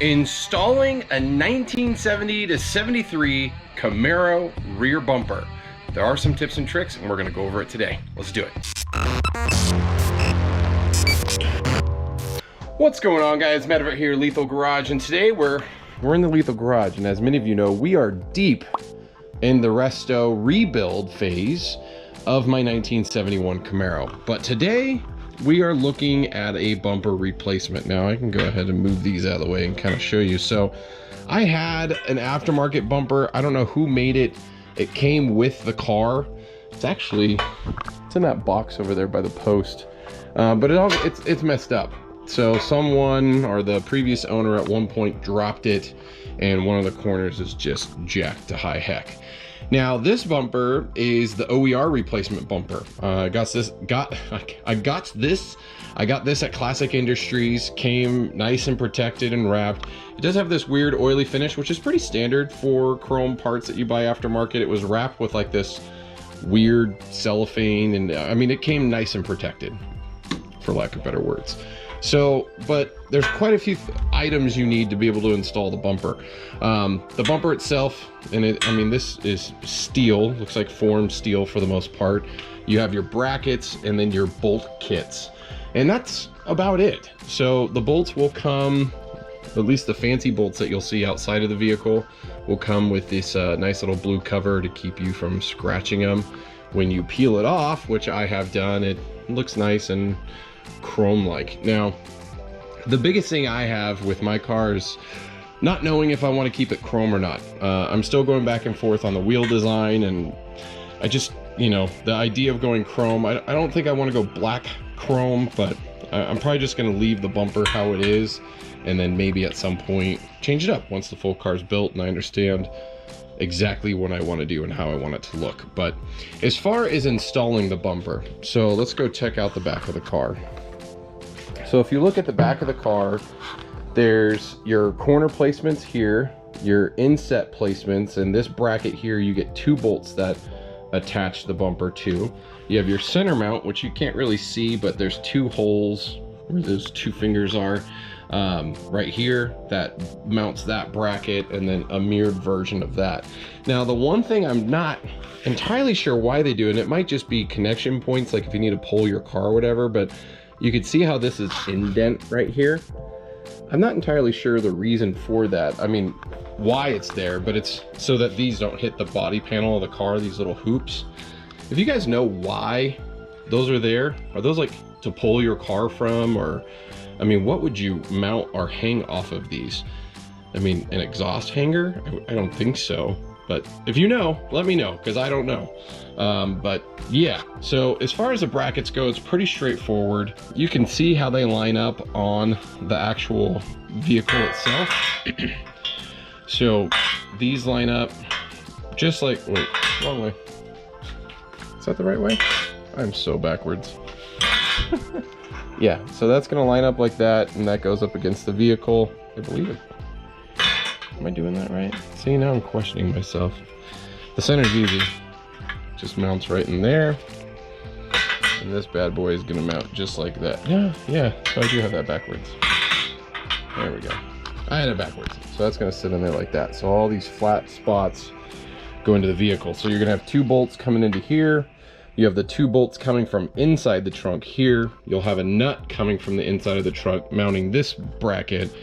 Installing a 1970 to 73 Camaro rear bumper. There are some tips and tricks, and we're gonna go over it today. Let's do it. What's going on, guys? Matt over here, Lethal Garage, and today we're in the Lethal Garage, and as many of you know, we are deep in the resto rebuild phase of my 1971 Camaro. But today we are looking at a bumper replacement. Now I can go ahead and move these out of the way and kind of show you. So I had an aftermarket bumper. I don't know who made it. It came with the car. It's in that box over there by the post. But it's messed up. So someone, or the previous owner at one point, dropped it, and one of the corners is just jacked to high heck. Now this bumper is the OER replacement bumper. I got this at Classic Industries. Came nice and protected and wrapped. It does have this weird oily finish, which is pretty standard for chrome parts that you buy aftermarket. It was wrapped with like this weird cellophane, and I mean, it came nice and protected, for lack of better words. So, but there's quite a few items you need to be able to install the bumper. The bumper itself, and I mean, this is steel, looks like formed steel for the most part. You have your brackets and then your bolt kits, and that's about it. So the bolts will come, at least the fancy bolts that you'll see outside of the vehicle, will come with this nice little blue cover to keep you from scratching them. When you peel it off, which I have done, it looks nice and chrome-like. Now, the biggest thing I have with my car is not knowing if I want to keep it chrome or not. I'm still going back and forth on the wheel design, and I just, you know, the idea of going chrome, I don't think I want to go black chrome, but I'm probably just going to leave the bumper how it is, and then maybe at some point change it up once the full car's built and I understand exactly what I want to do and how I want it to look. But as far as installing the bumper, so let's go check out the back of the car. So if you look at the back of the car, there's your corner placements here, your inset placements, and this bracket here, you get two bolts that attach the bumper to. You have your center mount, which you can't really see, but there's two holes where those two fingers are. Right here, that mounts that bracket, and then a mirrored version of that. Now, the one thing I'm not entirely sure why they do, and it might just be connection points, like if you need to pull your car or whatever, but you can see how this is indent right here. I'm not entirely sure the reason for that. I mean, why it's there, but it's so that these don't hit the body panel of the car, these little hoops. If you guys know why those are there, are those like to pull your car from, or I mean, what would you mount or hang off of these? I mean, an exhaust hanger? I don't think so. But if you know, let me know, because I don't know. But yeah, so as far as the brackets go, it's pretty straightforward. You can see how they line up on the actual vehicle itself. So these line up just like, wait, wrong way. Is that the right way? I'm so backwards. Yeah, so that's gonna line up like that, and that goes up against the vehicle, I believe it. Am I doing that right? See, now I'm questioning myself. The center's easy. Just mounts right in there. And this bad boy is gonna mount just like that. Yeah, so I do have that backwards. There we go. I had it backwards. So that's gonna sit in there like that. So all these flat spots go into the vehicle. So you're gonna have two bolts coming into here. You have the two bolts coming from inside the trunk here. You'll have a nut coming from the inside of the trunk mounting this bracket.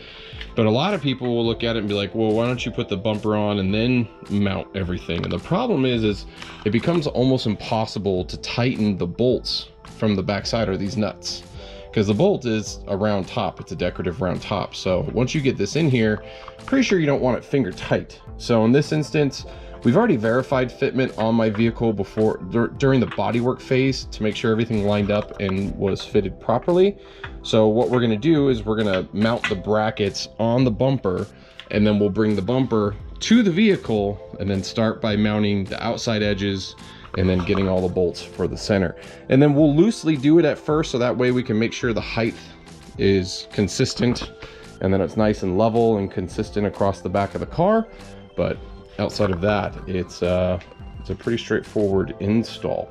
But a lot of people will look at it and be like, well, why don't you put the bumper on and then mount everything? And the problem is it becomes almost impossible to tighten the bolts from the backside, or these nuts, because the bolt is a round top. It's a decorative round top. So once you get this in here, pretty sure you don't want it finger tight. So in this instance, we've already verified fitment on my vehicle before, during the bodywork phase, to make sure everything lined up and was fitted properly. So what we're gonna do is we're gonna mount the brackets on the bumper, and then we'll bring the bumper to the vehicle and then start by mounting the outside edges and then getting all the bolts for the center. And then we'll loosely do it at first, so that way we can make sure the height is consistent, and then it's nice and level and consistent across the back of the car. But outside of that, it's a pretty straightforward install.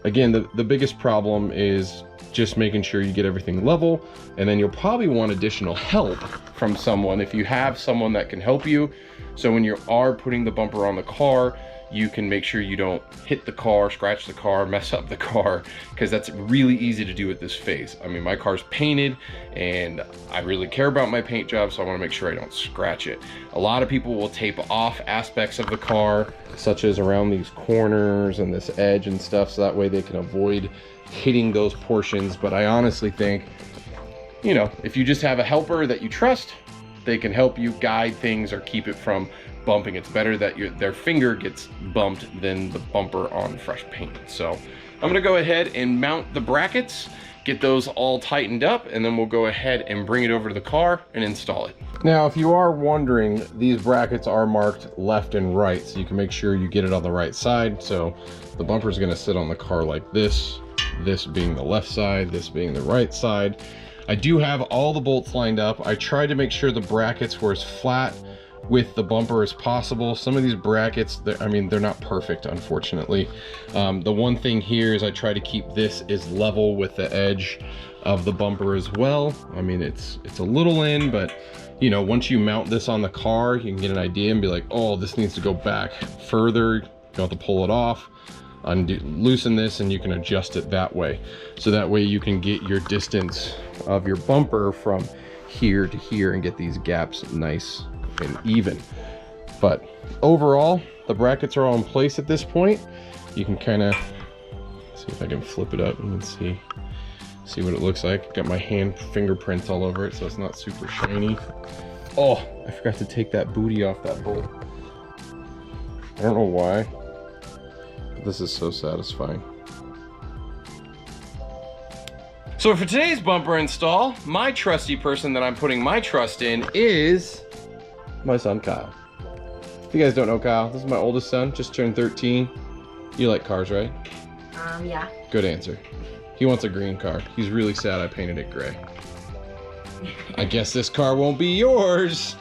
Again, the biggest problem is just making sure you get everything level, and then you'll probably want additional help from someone if you have someone that can help you. So when you are putting the bumper on the car, you can make sure you don't hit the car, scratch the car, mess up the car, because that's really easy to do at this phase. I mean, my car's painted and I really care about my paint job, so I want to make sure I don't scratch it. A lot of people will tape off aspects of the car, such as around these corners and this edge and stuff, so that way they can avoid hitting those portions. But I honestly think, you know, if you just have a helper that you trust, they can help you guide things or keep it from bumping. It's better that their finger gets bumped than the bumper on fresh paint. So I'm gonna go ahead and mount the brackets, get those all tightened up, and then we'll go ahead and bring it over to the car and install it. Now, if you are wondering, these brackets are marked left and right, so you can make sure you get it on the right side. So the bumper is gonna sit on the car like this being the left side, this being the right side. I do have all the bolts lined up. I tried to make sure the brackets were as flat with the bumper as possible. Some of these brackets, I mean, they're not perfect, unfortunately. The one thing here is I try to keep this as level with the edge of the bumper as well. I mean, it's a little in, but you know, once you mount this on the car, you can get an idea and be like, oh, this needs to go back further. You don't have to pull it off. Loosen this and you can adjust it that way. So that way you can get your distance of your bumper from here to here and get these gaps nice and even. But overall, the brackets are all in place at this point. You can kind of see if I can flip it up and see what it looks like. Got my hand fingerprints all over it, so it's not super shiny. Oh, I forgot to take that booty off that bolt. I don't know why. This is so satisfying. So for today's bumper install, my trusty person that I'm putting my trust in is my son, Kyle. If you guys don't know Kyle, this is my oldest son, just turned 13. You like cars, right? Yeah. Good answer. He wants a green car. He's really sad I painted it gray. I guess this car won't be yours.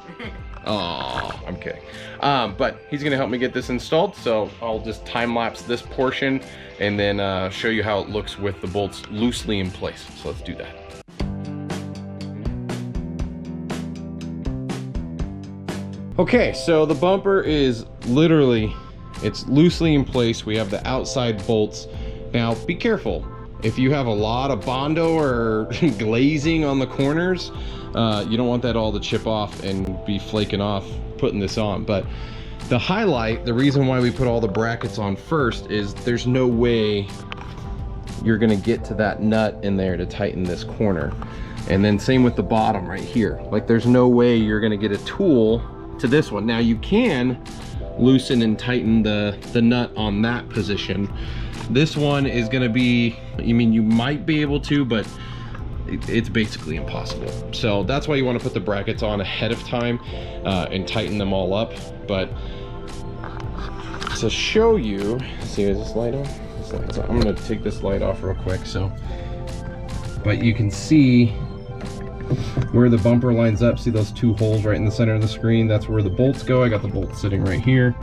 Oh, I'm kidding. But he's gonna help me get this installed, so I'll just time lapse this portion and then show you how it looks with the bolts loosely in place. So let's do that. Okay, so the bumper is literally, it's loosely in place. We have the outside bolts. Now be careful. If you have a lot of Bondo or glazing on the corners, you don't want that all to chip off and be flaking off putting this on. But the highlight, the reason why we put all the brackets on first is there's no way you're gonna get to that nut in there to tighten this corner. And then same with the bottom right here. Like there's no way you're gonna get a tool to this one. Now you can loosen and tighten the nut on that position. This one is gonna be, I mean, you might be able to, but it's basically impossible. So that's why you want to put the brackets on ahead of time and tighten them all up. But to show you, see, is this light on? This light's on. I'm gonna take this light off real quick. But you can see where the bumper lines up. See those two holes right in the center of the screen? That's where the bolts go. I got the bolts sitting right here.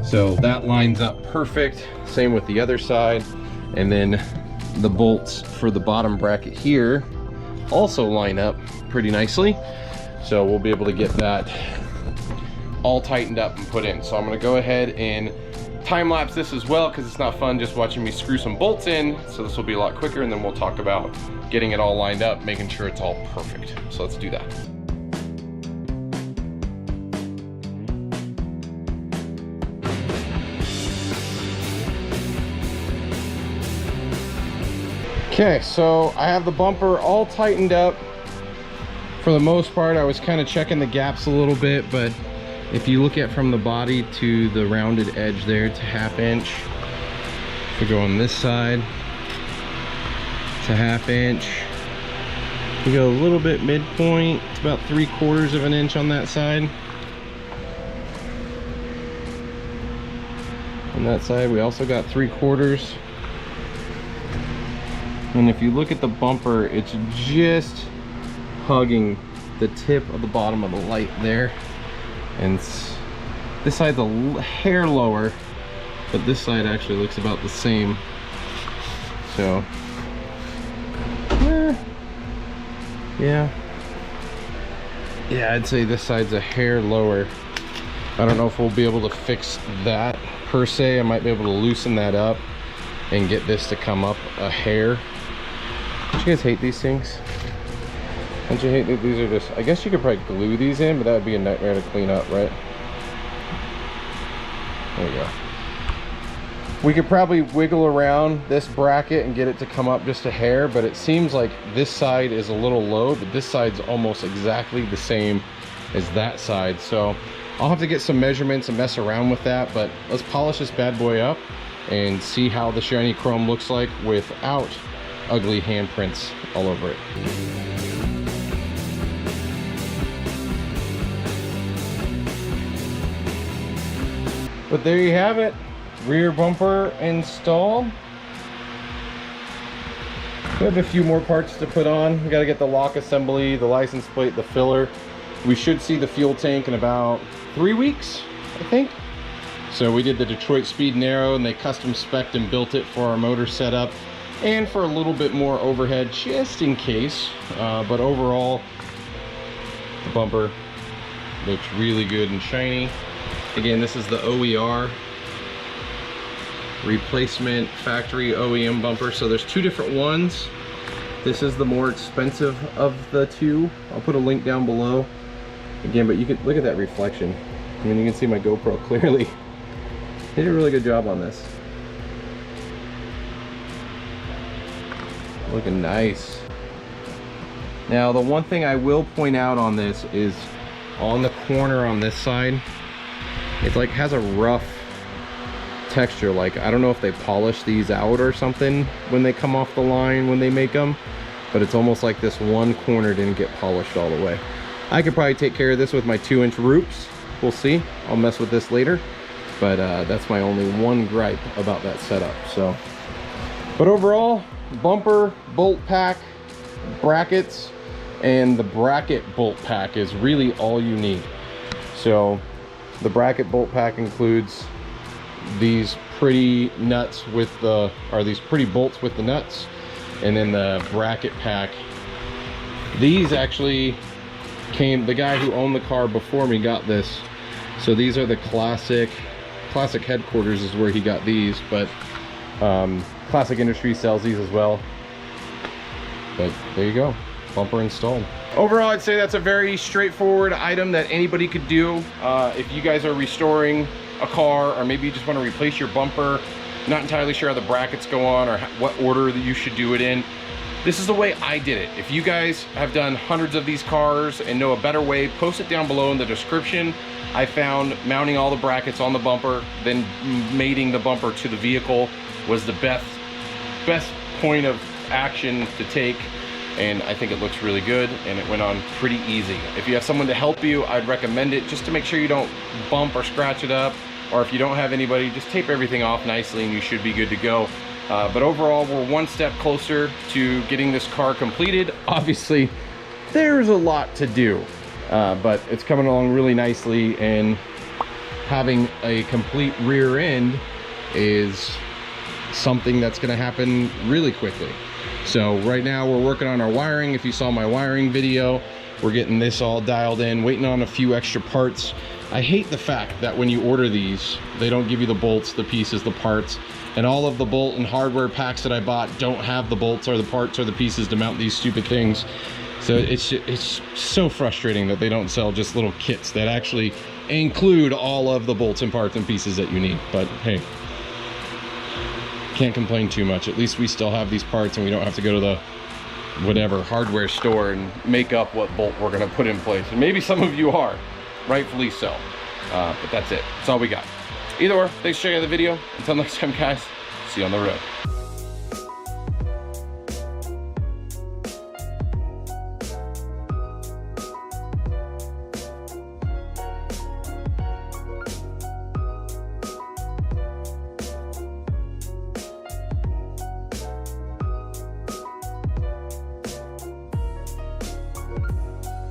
So that lines up perfect. Same with the other side. And then the bolts for the bottom bracket here also line up pretty nicely. So we'll be able to get that all tightened up and put in. So I'm gonna go ahead and time lapse this as well, because it's not fun just watching me screw some bolts in. So this will be a lot quicker, and then we'll talk about getting it all lined up, making sure it's all perfect. So let's do that. Okay, so I have the bumper all tightened up. For the most part, I was kind of checking the gaps a little bit, but if you look at from the body to the rounded edge there, it's a 1/2 inch. If we go on this side, it's a 1/2 inch. We go a little bit midpoint, it's about 3/4 of an inch on that side. On that side, we also got 3/4. And if you look at the bumper, it's just hugging the tip of the bottom of the light there. And this side's a hair lower, but this side actually looks about the same So yeah, I'd say this side's a hair lower. I don't know if we'll be able to fix that per se. I might be able to loosen that up and get this to come up a hair. Don't you guys hate these things? Don't you hate that these are just, I guess you could probably glue these in, but that would be a nightmare to clean up, right? There you go. We could probably wiggle around this bracket and get it to come up just a hair, but it seems like this side is a little low, but this side's almost exactly the same as that side. So I'll have to get some measurements and mess around with that, but let's polish this bad boy up and see how the shiny chrome looks like without ugly handprints all over it. But there you have it, rear bumper installed. We have a few more parts to put on. We got to get the lock assembly, the license plate, the filler. We should see the fuel tank in about 3 weeks, I think. So we did the Detroit Speed and Aero, and they custom spec'd and built it for our motor setup and for a little bit more overhead just in case. But overall, the bumper looks really good and shiny. Again, this is the OER replacement factory OEM bumper. So there's two different ones. This is the more expensive of the two. I'll put a link down below. Again, but you can look at that reflection. I mean, you can see my GoPro clearly. They did a really good job on this. Looking nice. Now, the one thing I will point out on this is on the corner on this side, it like has a rough texture. Like, I don't know if they polish these out or something when they come off the line when they make them, but it's almost like this one corner didn't get polished all the way. I could probably take care of this with my 2-inch roops. We'll see. I'll mess with this later, but that's my only one gripe about that setup. So, but overall, bumper, bolt pack, brackets, and the bracket bolt pack is really all you need. So the bracket bolt pack includes these pretty nuts with the, or these pretty bolts with the nuts, and then the bracket pack. These actually came, the guy who owned the car before me got this. So these are the classic headquarters is where he got these, but Classic Industries sells these as well. But there you go, bumper installed. Overall, I'd say that's a very straightforward item that anybody could do. If you guys are restoring a car, or maybe you just want to replace your bumper, not entirely sure how the brackets go on or what order that you should do it in, this is the way I did it. If you guys have done hundreds of these cars and know a better way, post it down below in the description. I found mounting all the brackets on the bumper, then mating the bumper to the vehicle was the best point of action to take, and I think it looks really good, and it went on pretty easy. If you have someone to help you, I'd recommend it, just to make sure you don't bump or scratch it up, or if you don't have anybody, just tape everything off nicely and you should be good to go. But overall, we're one step closer to getting this car completed. Obviously, there's a lot to do, but it's coming along really nicely, and having a complete rear end is something that's going to happen really quickly. So right now we're working on our wiring. If you saw my wiring video, we're getting this all dialed in, waiting on a few extra parts. I hate the fact that when you order these, they don't give you the bolts, the pieces, the parts, and all of the bolt and hardware packs that I bought don't have the bolts or the parts or the pieces to mount these stupid things. So it's so frustrating that they don't sell just little kits that actually include all of the bolts and parts and pieces that you need. But hey, can't complain too much. At least we still have these parts and we don't have to go to the whatever hardware store and make up what bolt we're going to put in place. And maybe some of you are, rightfully so. But that's it. That's all we got. Either way, thanks for checking out the video. Until next time, guys, see you on the road.